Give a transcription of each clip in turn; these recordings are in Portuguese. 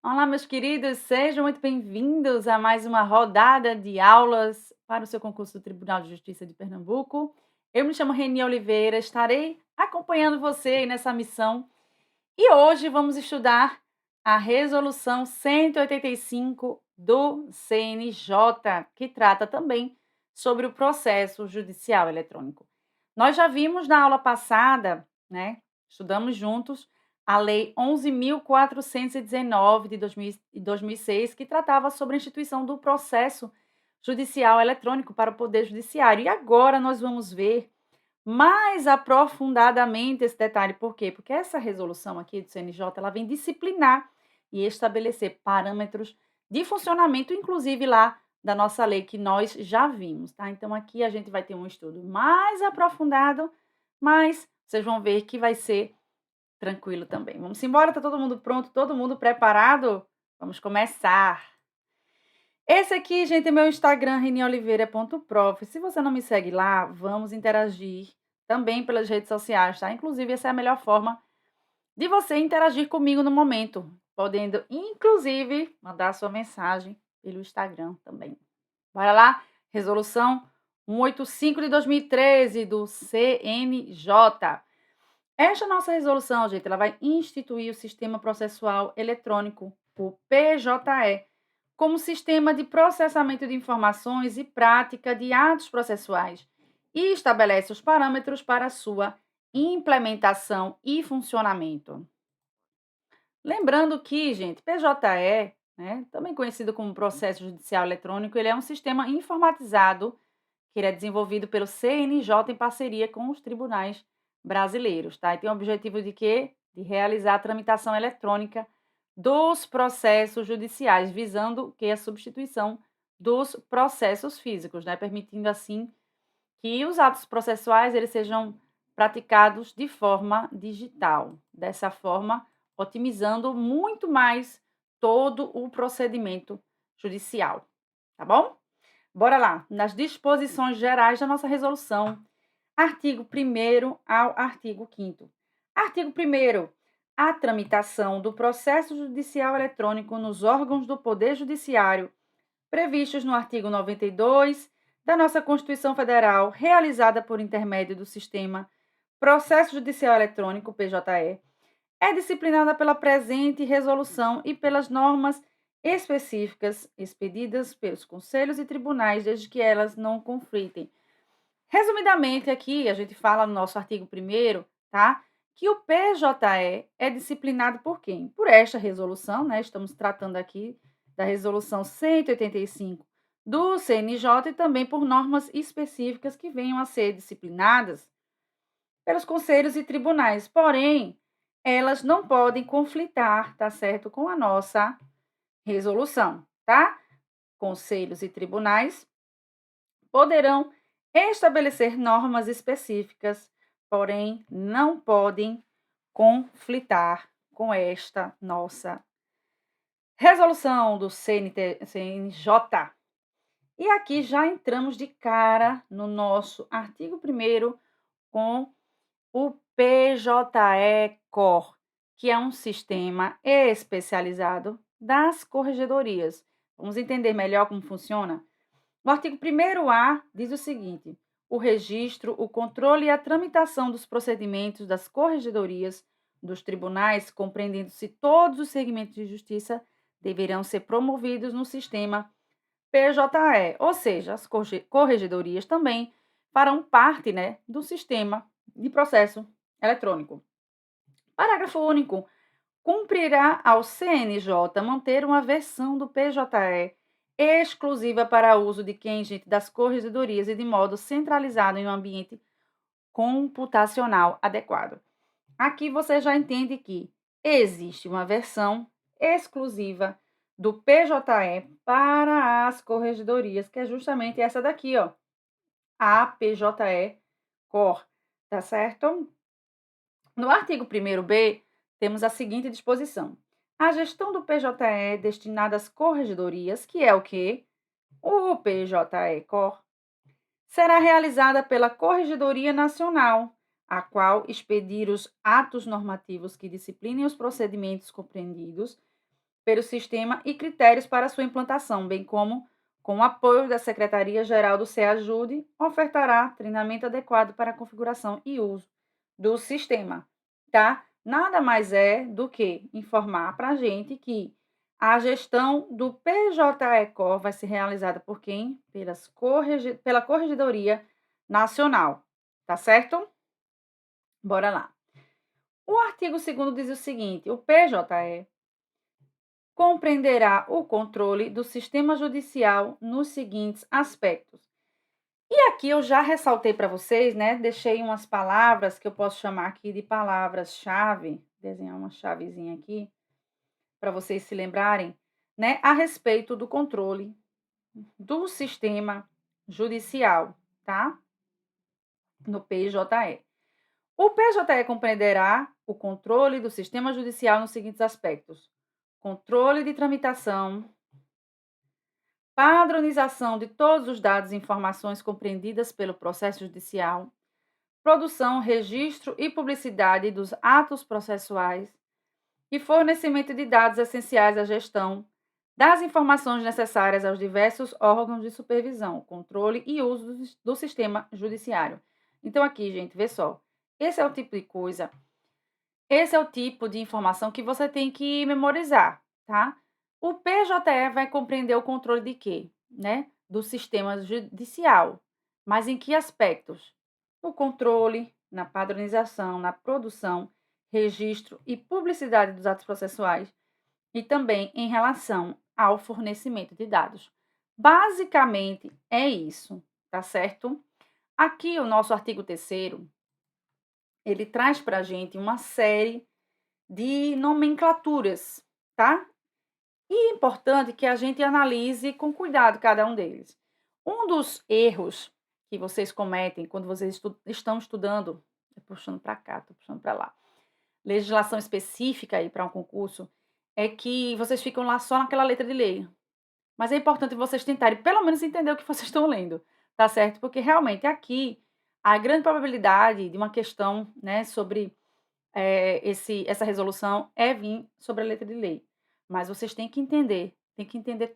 Olá, meus queridos, sejam muito bem-vindos a mais uma rodada de aulas para o seu concurso do Tribunal de Justiça de Pernambuco. Eu me chamo Reni Oliveira, estarei acompanhando você aí nessa missão e hoje vamos estudar a Resolução 185 do CNJ, que trata também sobre o processo judicial eletrônico. Nós já vimos na aula passada, né? Estudamos juntos a Lei 11.419 de 2006, que tratava sobre a instituição do processo judicial eletrônico para o Poder Judiciário. E agora nós vamos ver mais aprofundadamente esse detalhe. Por quê? Porque essa resolução aqui do CNJ, ela vem disciplinar e estabelecer parâmetros de funcionamento, inclusive lá da nossa lei que nós já vimos, tá? Então aqui a gente vai ter um estudo mais aprofundado, mas vocês vão ver que vai ser tranquilo também. Vamos embora, tá todo mundo pronto, todo mundo preparado? Vamos começar. Esse aqui, gente, é meu Instagram, renioliveira.prof. Se você não me segue lá, vamos interagir também pelas redes sociais, tá? Inclusive, essa é a melhor forma de você interagir comigo no momento, podendo, inclusive, mandar sua mensagem pelo Instagram também. Bora lá? Resolução 185 de 2013 do CNJ. Esta nossa resolução, gente, ela vai instituir o Sistema Processual Eletrônico, o PJE, como sistema de processamento de informações e prática de atos processuais e estabelece os parâmetros para sua implementação e funcionamento. Lembrando que, gente, PJE, né, também conhecido como Processo Judicial Eletrônico, ele é um sistema informatizado que ele é desenvolvido pelo CNJ em parceria com os tribunais brasileiros, tá? E tem o objetivo de quê? De realizar a tramitação eletrônica dos processos judiciais, visando que a substituição dos processos físicos, né? Permitindo assim que os atos processuais eles sejam praticados de forma digital. Dessa forma, otimizando muito mais todo o procedimento judicial, tá bom? Bora lá, nas disposições gerais da nossa resolução, artigo 1º ao artigo 5º. Artigo 1º, a tramitação do processo judicial eletrônico nos órgãos do Poder Judiciário, previstos no artigo 92 da nossa Constituição Federal, realizada por intermédio do sistema Processo Judicial Eletrônico, PJE, é disciplinada pela presente resolução e pelas normas específicas expedidas pelos conselhos e tribunais, desde que elas não conflitem. Resumidamente, aqui a gente fala no nosso artigo 1º, tá? Que o PJE é disciplinado por quem? Por esta resolução, né? Estamos tratando aqui da resolução 185 do CNJ e também por normas específicas que venham a ser disciplinadas pelos conselhos e tribunais. Porém, elas não podem conflitar, tá certo, com a nossa resolução, tá? Conselhos e tribunais poderão estabelecer normas específicas, porém não podem conflitar com esta nossa resolução do CNJ. E aqui já entramos de cara no nosso artigo 1º com o PJE-COR, que é um sistema especializado das corregedorias. Vamos entender melhor como funciona? O artigo 1º-A diz o seguinte: o registro, o controle e a tramitação dos procedimentos das corregedorias dos tribunais, compreendendo-se todos os segmentos de justiça, deverão ser promovidos no sistema PJE, ou seja, as corregedorias também farão parte, né, do sistema de processo eletrônico. Parágrafo único. Cumprirá ao CNJ manter uma versão do PJE exclusiva para uso de quem, gente, das corregedorias e de modo centralizado em um ambiente computacional adequado. Aqui você já entende que existe uma versão exclusiva do PJE para as corregedorias, que é justamente essa daqui, ó, a PJE Cor, tá certo? No artigo 1º-B, temos a seguinte disposição: a gestão do PJE destinada às corregedorias, que é o quê? O PJE-COR, será realizada pela Corregedoria Nacional, a qual expedir os atos normativos que disciplinem os procedimentos compreendidos pelo sistema e critérios para sua implantação, bem como, com o apoio da Secretaria-Geral do CEAJude, ofertará treinamento adequado para a configuração e uso do sistema, tá? Nada mais é do que informar para a gente que a gestão do PJE-COR vai ser realizada por quem? Pela Corregedoria Nacional, tá certo? Bora lá. O artigo 2º diz o seguinte: o PJE compreenderá o controle do sistema judicial nos seguintes aspectos. E aqui eu já ressaltei para vocês, né? Deixei umas palavras que eu posso chamar aqui de palavras-chave, desenhar uma chavezinha aqui para vocês se lembrarem, né, a respeito do controle do sistema judicial, tá? No PJE. O PJE compreenderá o controle do sistema judicial nos seguintes aspectos: controle de tramitação, padronização de todos os dados e informações compreendidas pelo processo judicial, produção, registro e publicidade dos atos processuais e fornecimento de dados essenciais à gestão das informações necessárias aos diversos órgãos de supervisão, controle e uso do sistema judiciário. Então, aqui, gente, vê só. Esse é o tipo de coisa, esse é o tipo de informação que você tem que memorizar, tá? O PJE vai compreender o controle de quê? Né? Do sistema judicial. Mas em que aspectos? No controle, na padronização, na produção, registro e publicidade dos atos processuais e também em relação ao fornecimento de dados. Basicamente é isso, tá certo? Aqui o nosso artigo 3º, ele traz para a gente uma série de nomenclaturas, tá? E é importante que a gente analise com cuidado cada um deles. Um dos erros que vocês cometem quando vocês estão estudando, puxando para cá, estou puxando para lá, legislação específica aí para um concurso, é que vocês ficam lá só naquela letra de lei. Mas é importante vocês tentarem pelo menos entender o que vocês estão lendo, tá certo? Porque realmente aqui a grande probabilidade de uma questão, né, sobre essa resolução é vir sobre a letra de lei. Mas vocês têm que entender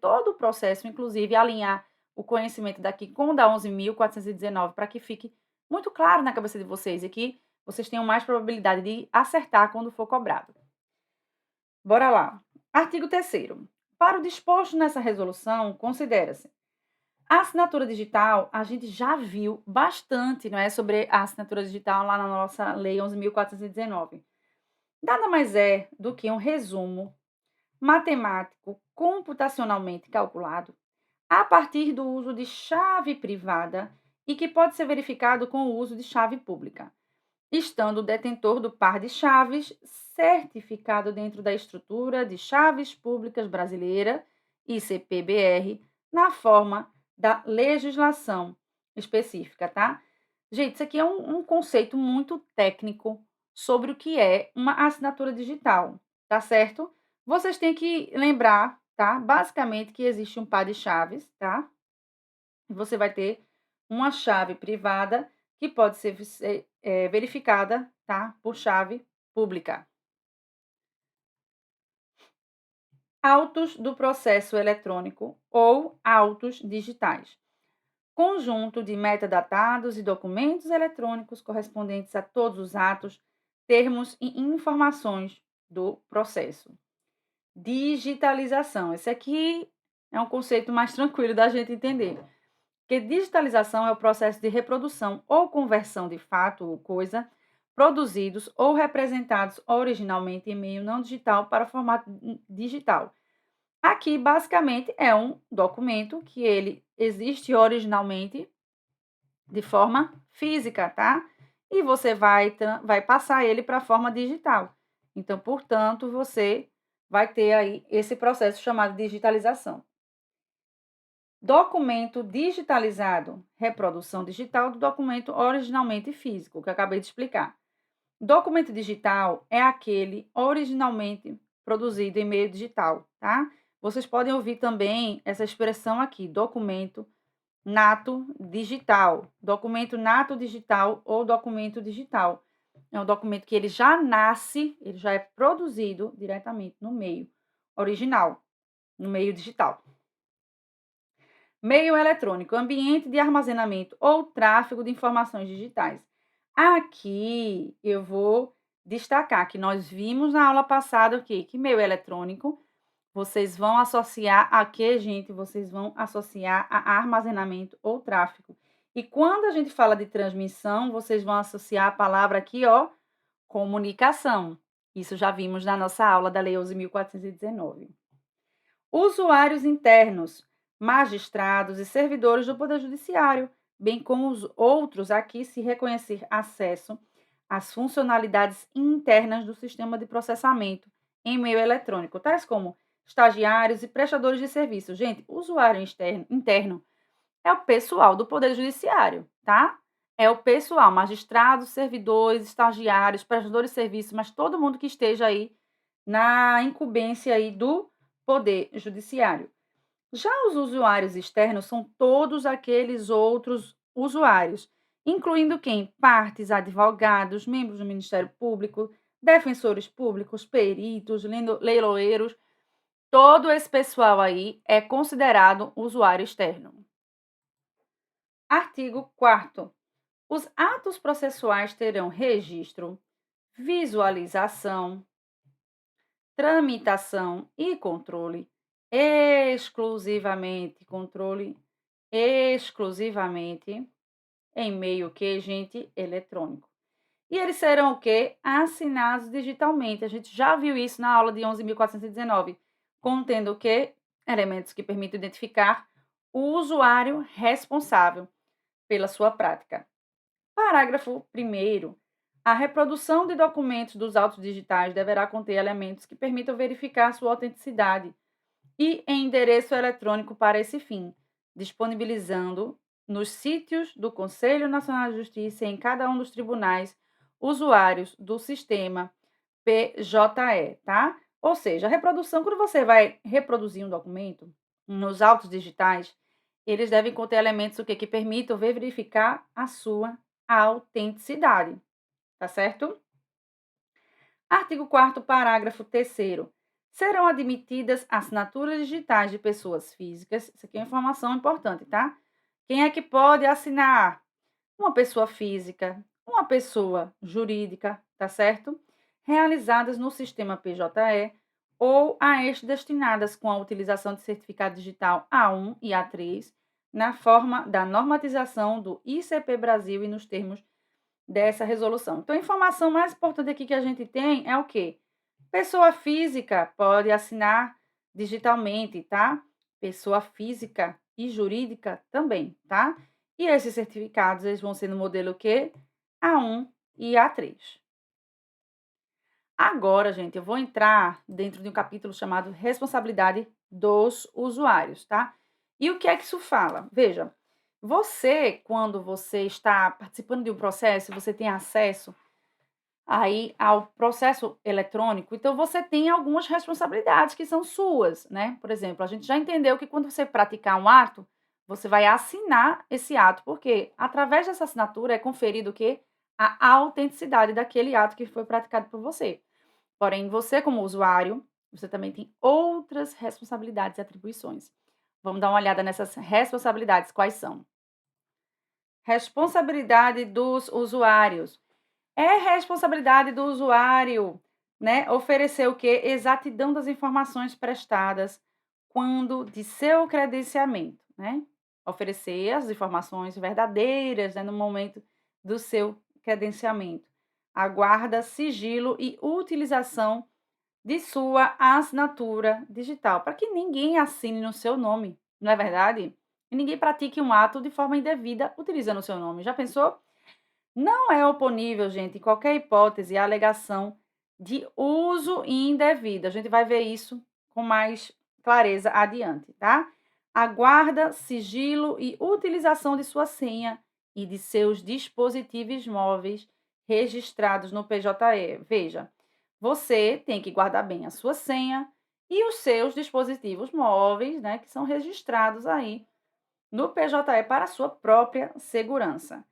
todo o processo, inclusive alinhar o conhecimento daqui com o da 11.419 para que fique muito claro na cabeça de vocês e que vocês tenham mais probabilidade de acertar quando for cobrado. Bora lá. Artigo 3º. Para o disposto nessa resolução, considera-se a assinatura digital. A gente já viu bastante, não é, sobre a assinatura digital lá na nossa Lei 11.419. Nada mais é do que um resumo matemático computacionalmente calculado a partir do uso de chave privada e que pode ser verificado com o uso de chave pública, estando o detentor do par de chaves certificado dentro da estrutura de chaves públicas brasileira, ICP-BR, na forma da legislação específica, tá? Gente, isso aqui é um conceito muito técnico sobre o que é uma assinatura digital, tá certo? Vocês têm que lembrar, tá? Basicamente que existe um par de chaves, tá? E você vai ter uma chave privada que pode ser verificada, tá? Por chave pública. Autos do processo eletrônico ou autos digitais. Conjunto de metadatados e documentos eletrônicos correspondentes a todos os atos, termos e informações do processo. Digitalização. Esse aqui é um conceito mais tranquilo da gente entender. Porque digitalização é o processo de reprodução ou conversão de fato ou coisa produzidos ou representados originalmente em meio não digital para formato digital. Aqui, basicamente, é um documento que ele existe originalmente de forma física, tá? E você vai passar ele para a forma digital. Então, portanto, você vai ter aí esse processo chamado digitalização. Documento digitalizado, reprodução digital do documento originalmente físico, que eu acabei de explicar. Documento digital é aquele originalmente produzido em meio digital, tá? Vocês podem ouvir também essa expressão aqui, documento nato digital. Documento nato digital ou documento digital. É um documento que ele já nasce, ele já é produzido diretamente no meio. original, no meio digital. Meio eletrônico, ambiente de armazenamento ou tráfego de informações digitais. Aqui eu vou destacar que nós vimos na aula passada o quê? Que meio eletrônico vocês vão associar a quê, gente? Vocês vão associar a armazenamento ou tráfego. E quando a gente fala de transmissão, vocês vão associar a palavra aqui, ó, comunicação. Isso já vimos na nossa aula da Lei 11.419. Usuários internos, magistrados e servidores do Poder Judiciário, bem como os outros aqui, se reconhecer acesso às funcionalidades internas do sistema de processamento em meio eletrônico, tais como estagiários e prestadores de serviço. Gente, usuário interno é o pessoal do Poder Judiciário, tá? É o pessoal, magistrados, servidores, estagiários, prestadores de serviço, mas todo mundo que esteja aí na incumbência aí do Poder Judiciário. Já os usuários externos são todos aqueles outros usuários, incluindo quem? Partes, advogados, membros do Ministério Público, defensores públicos, peritos, leiloeiros, todo esse pessoal aí é considerado usuário externo. Artigo 4º. Os atos processuais terão registro, visualização, tramitação e controle exclusivamente em meio que, gente, eletrônico. E eles serão o quê? Assinados digitalmente. A gente já viu isso na aula de 11.419, contendo o quê? Elementos que permitem identificar o usuário responsável pela sua prática. Parágrafo 1º. A reprodução de documentos dos autos digitais deverá conter elementos que permitam verificar sua autenticidade e em endereço eletrônico para esse fim, disponibilizando nos sítios do Conselho Nacional de Justiça e em cada um dos tribunais usuários do sistema PJE, tá? Ou seja, a reprodução, quando você vai reproduzir um documento nos autos digitais, eles devem conter elementos que permitam verificar a sua autenticidade, tá certo? Artigo 4º, parágrafo 3º. Serão admitidas assinaturas digitais de pessoas físicas. Isso aqui é uma informação importante, tá? Quem é que pode assinar? Uma pessoa física, uma pessoa jurídica, tá certo? Realizadas no sistema PJE ou a este destinadas com a utilização de certificado digital A1 e A3 na forma da normatização do ICP Brasil e nos termos dessa resolução. Então, a informação mais importante aqui que a gente tem é o quê? Pessoa física pode assinar digitalmente, tá? Pessoa física e jurídica também, tá? E esses certificados, eles vão ser no modelo quê? A1 e A3. Agora, gente, eu vou entrar dentro de um capítulo chamado Responsabilidade dos Usuários, tá? E o que é que isso fala? Veja, você, quando você está participando de um processo, você tem acesso aí ao processo eletrônico, então você tem algumas responsabilidades que são suas, né? Por exemplo, a gente já entendeu que quando você praticar um ato, você vai assinar esse ato, porque através dessa assinatura é conferido o quê? A autenticidade daquele ato que foi praticado por você. Porém, você como usuário, você também tem outras responsabilidades e atribuições. Vamos dar uma olhada nessas responsabilidades, quais são? Responsabilidade dos usuários. É responsabilidade do usuário, né, oferecer o quê? Exatidão das informações prestadas quando de seu credenciamento, né? Oferecer as informações verdadeiras, né, no momento do seu credenciamento. A guarda, sigilo e utilização de sua assinatura digital, para que ninguém assine no seu nome, não é verdade? E ninguém pratique um ato de forma indevida utilizando o seu nome. Já pensou? Não é oponível, gente, em qualquer hipótese, a alegação de uso indevido. A gente vai ver isso com mais clareza adiante, tá? A guarda, sigilo e utilização de sua senha e de seus dispositivos móveis registrados no PJE. Veja, você tem que guardar bem a sua senha e os seus dispositivos móveis, né, que são registrados aí no PJE para a sua própria segurança.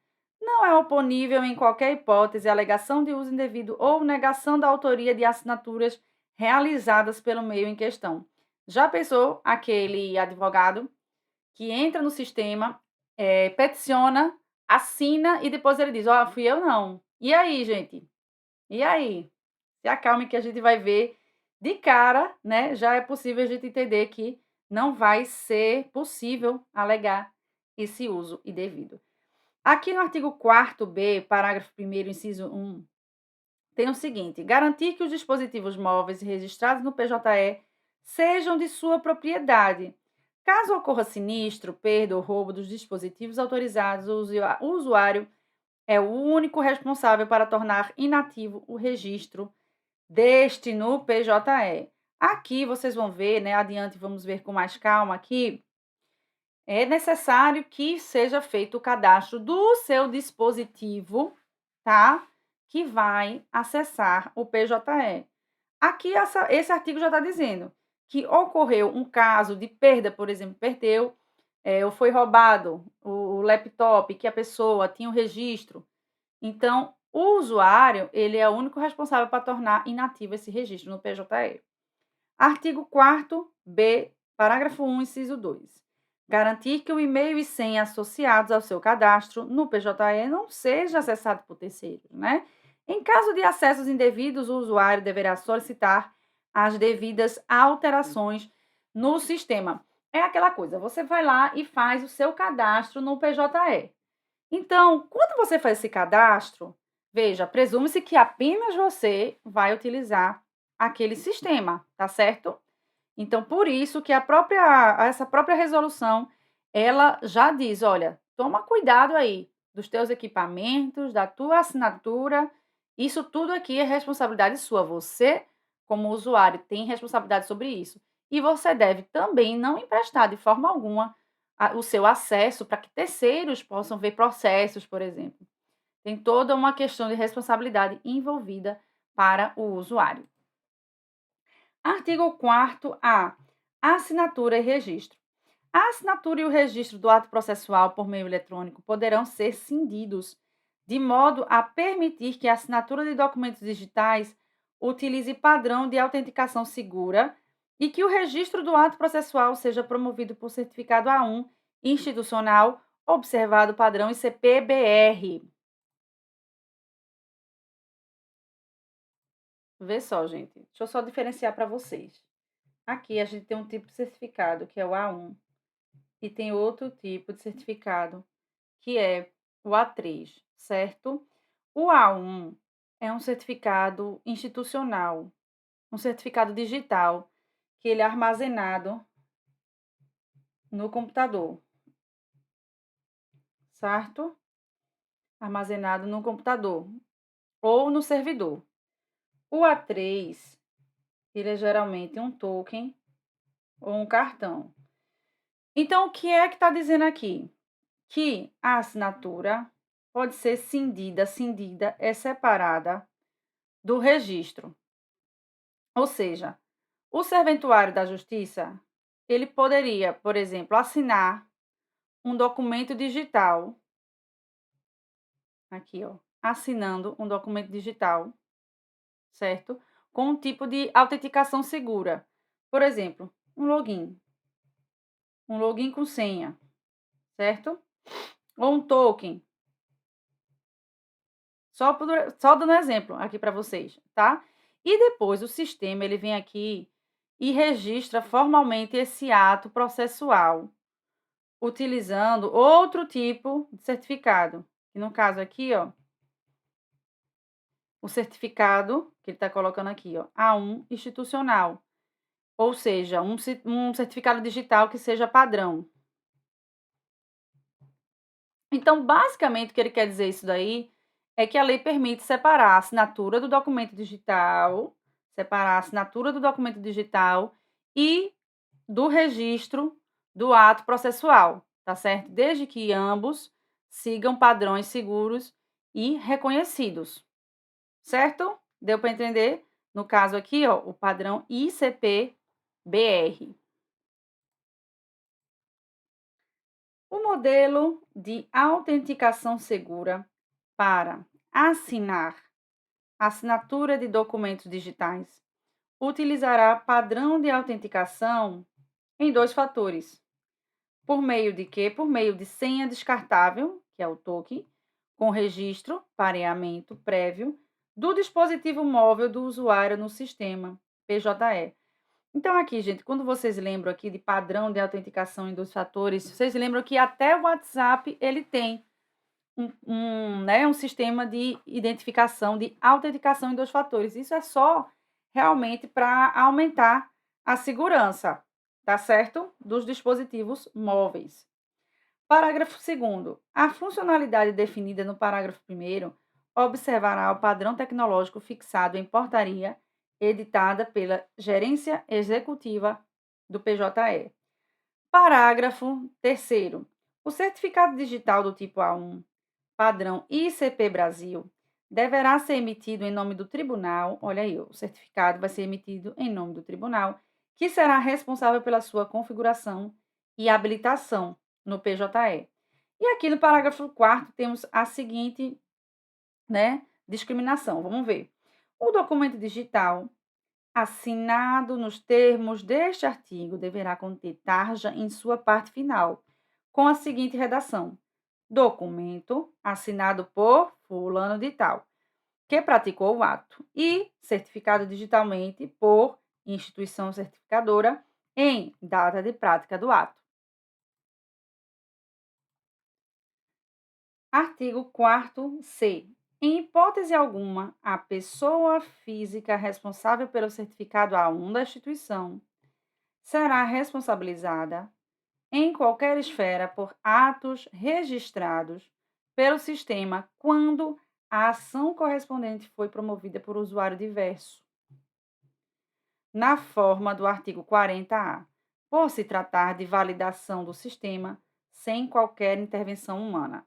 Não é oponível em qualquer hipótese a alegação de uso indevido ou negação da autoria de assinaturas realizadas pelo meio em questão. Já pensou aquele advogado que entra no sistema, peticiona, assina e depois ele diz: "Ó, fui eu não". E aí, gente? E aí? Se acalme que a gente vai ver de cara, né, já é possível a gente entender que não vai ser possível alegar esse uso indevido. Aqui no artigo 4º, parágrafo 1º, inciso 1, tem o seguinte: garantir que os dispositivos móveis registrados no PJE sejam de sua propriedade. Caso ocorra sinistro, perda ou roubo dos dispositivos autorizados, o usuário é o único responsável para tornar inativo o registro deste no PJE. Aqui vocês vão ver, né, adiante vamos ver com mais calma aqui, é necessário que seja feito o cadastro do seu dispositivo, tá? Que vai acessar o PJE. Aqui esse artigo já está dizendo que ocorreu um caso de perda, por exemplo, perdeu, ou foi roubado o laptop que a pessoa tinha o registro. Então, o usuário, ele é o único responsável para tornar inativo esse registro no PJE. Artigo 4º-B, parágrafo 1, inciso 2. Garantir que o e-mail e senha associados ao seu cadastro no PJE não seja acessado por terceiros, né? Em caso de acessos indevidos, o usuário deverá solicitar as devidas alterações no sistema. É aquela coisa, você vai lá e faz o seu cadastro no PJE. Então, quando você faz esse cadastro, veja, presume-se que apenas você vai utilizar aquele sistema, tá certo? Então, por isso que essa própria resolução, ela já diz, olha, toma cuidado aí dos teus equipamentos, da tua assinatura, isso tudo aqui é responsabilidade sua. Você, como usuário, tem responsabilidade sobre isso. E você deve também não emprestar de forma alguma o seu acesso para que terceiros possam ver processos, por exemplo. Tem toda uma questão de responsabilidade envolvida para o usuário. Artigo 4º-A. Assinatura e registro. A assinatura e o registro do ato processual por meio eletrônico poderão ser cindidos, de modo a permitir que a assinatura de documentos digitais utilize padrão de autenticação segura e que o registro do ato processual seja promovido por certificado A1 institucional, observado o padrão ICP-BR. Vê só, gente. Deixa eu só diferenciar para vocês. Aqui a gente tem um tipo de certificado, que é o A1, e tem outro tipo de certificado, que é o A3, certo? O A1 é um certificado institucional, um certificado digital, que ele é armazenado no computador, certo? Armazenado no computador ou no servidor. O A3, ele é geralmente um token ou um cartão. Então, o que é que está dizendo aqui? Que a assinatura pode ser cindida é separada do registro. Ou seja, o serventuário da Justiça, ele poderia, por exemplo, assinar um documento digital, aqui, ó, assinando um documento digital, certo? Com um tipo de autenticação segura. Por exemplo, um login com senha, certo? Ou um token. Só dando exemplo aqui para vocês, tá? E depois o sistema ele vem aqui e registra formalmente esse ato processual, utilizando outro tipo de certificado. E no caso aqui, ó, o certificado que ele está colocando aqui, ó, A1 institucional, ou seja, um certificado digital que seja padrão. Então, basicamente, o que ele quer dizer isso daí é que a lei permite separar a assinatura do documento digital, e do registro do ato processual, tá certo? Desde que ambos sigam padrões seguros e reconhecidos, certo? Deu para entender? No caso aqui, ó, o padrão ICP-BR. O modelo de autenticação segura para assinar assinatura de documentos digitais utilizará padrão de autenticação em 2 fatores. Por meio de quê? Por meio de senha descartável, que é o token, com registro, pareamento prévio do dispositivo móvel do usuário no sistema PJE. Então, aqui, gente, quando vocês lembram aqui de padrão de autenticação em 2 fatores, vocês lembram que até o WhatsApp ele tem um sistema de identificação, de autenticação em 2 fatores. Isso é só realmente para aumentar a segurança, tá certo? Dos dispositivos móveis. Parágrafo 2º. A funcionalidade definida no parágrafo 1º observará o padrão tecnológico fixado em portaria editada pela Gerência Executiva do PJE. Parágrafo 3º. O certificado digital do tipo A1, padrão ICP Brasil, deverá ser emitido em nome do tribunal. Olha aí, o certificado vai ser emitido em nome do tribunal, que será responsável pela sua configuração e habilitação no PJE. E aqui no parágrafo 4º temos a seguinte, discriminação. Vamos ver. O documento digital assinado nos termos deste artigo deverá conter tarja em sua parte final, com a seguinte redação: documento assinado por fulano de tal, que praticou o ato, e certificado digitalmente por instituição certificadora em data de prática do ato. Artigo 4º-C. Em hipótese alguma, a pessoa física responsável pelo certificado A1 da instituição será responsabilizada em qualquer esfera por atos registrados pelo sistema quando a ação correspondente foi promovida por usuário diverso, na forma do artigo 40A, por se tratar de validação do sistema sem qualquer intervenção humana.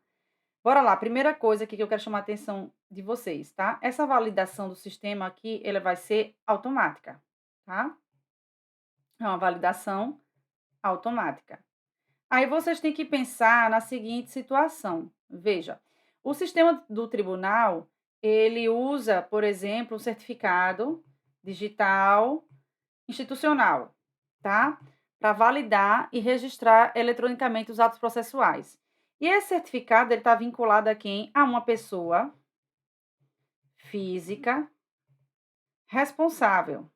Bora lá, primeira coisa aqui que eu quero chamar a atenção de vocês, tá? Essa validação do sistema aqui, ela vai ser automática, tá? É uma validação automática. Aí vocês têm que pensar na seguinte situação. Veja, o sistema do tribunal, ele usa, por exemplo, o certificado digital institucional, tá? Para validar e registrar eletronicamente os atos processuais. E esse certificado, ele está vinculado a quem? A uma pessoa física responsável,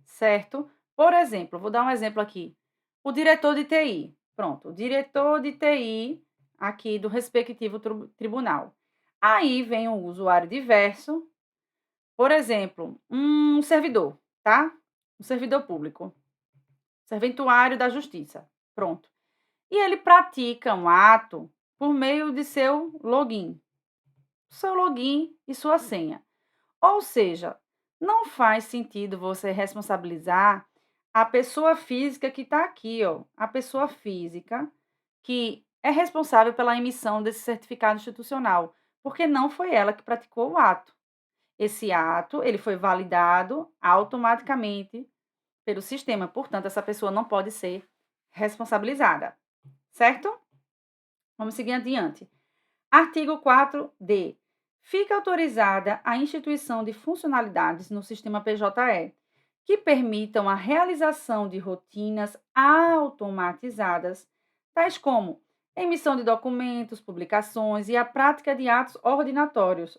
certo? Por exemplo, vou dar um exemplo aqui. O diretor de TI. Pronto, o diretor de TI aqui do respectivo tribunal. Aí vem o usuário diverso, por exemplo, um servidor, tá? Um servidor público, serventuário da justiça. Pronto. E ele pratica um ato por meio de seu login e sua senha. Ou seja, não faz sentido você responsabilizar a pessoa física que está aqui, ó, a pessoa física que é responsável pela emissão desse certificado institucional, porque não foi ela que praticou o ato. Esse ato, ele foi validado automaticamente pelo sistema, portanto, essa pessoa não pode ser responsabilizada, certo? Vamos seguir adiante. Artigo 4D. Fica autorizada a instituição de funcionalidades no sistema PJE que permitam a realização de rotinas automatizadas, tais como emissão de documentos, publicações e a prática de atos ordinatórios,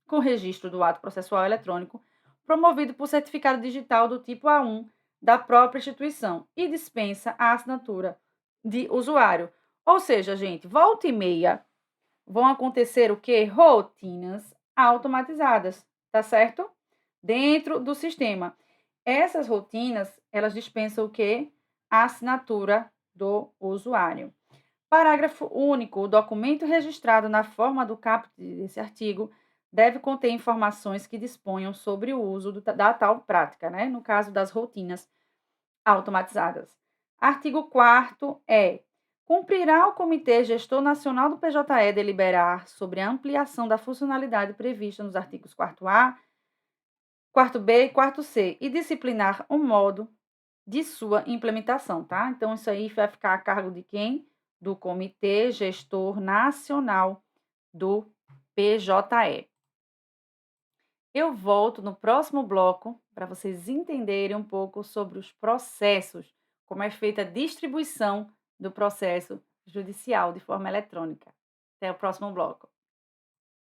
com registro do ato processual eletrônico, promovido por certificado digital do tipo A1 da própria instituição e dispensa a assinatura de usuário. Ou seja, gente, volta e meia vão acontecer o quê? Rotinas automatizadas, tá certo? Dentro do sistema. Essas rotinas, elas dispensam o quê? A assinatura do usuário. Parágrafo único. O documento registrado na forma do caput desse artigo deve conter informações que disponham sobre o uso da tal prática, né? No caso das rotinas automatizadas. Artigo 4º cumprirá o Comitê Gestor Nacional do PJE deliberar sobre a ampliação da funcionalidade prevista nos artigos 4A, 4B e 4C e disciplinar o modo de sua implementação, tá? Então, isso aí vai ficar a cargo de quem? Do Comitê Gestor Nacional do PJE. Eu volto no próximo bloco para vocês entenderem um pouco sobre os processos, como é feita a distribuição do processo judicial de forma eletrônica. Até o próximo bloco.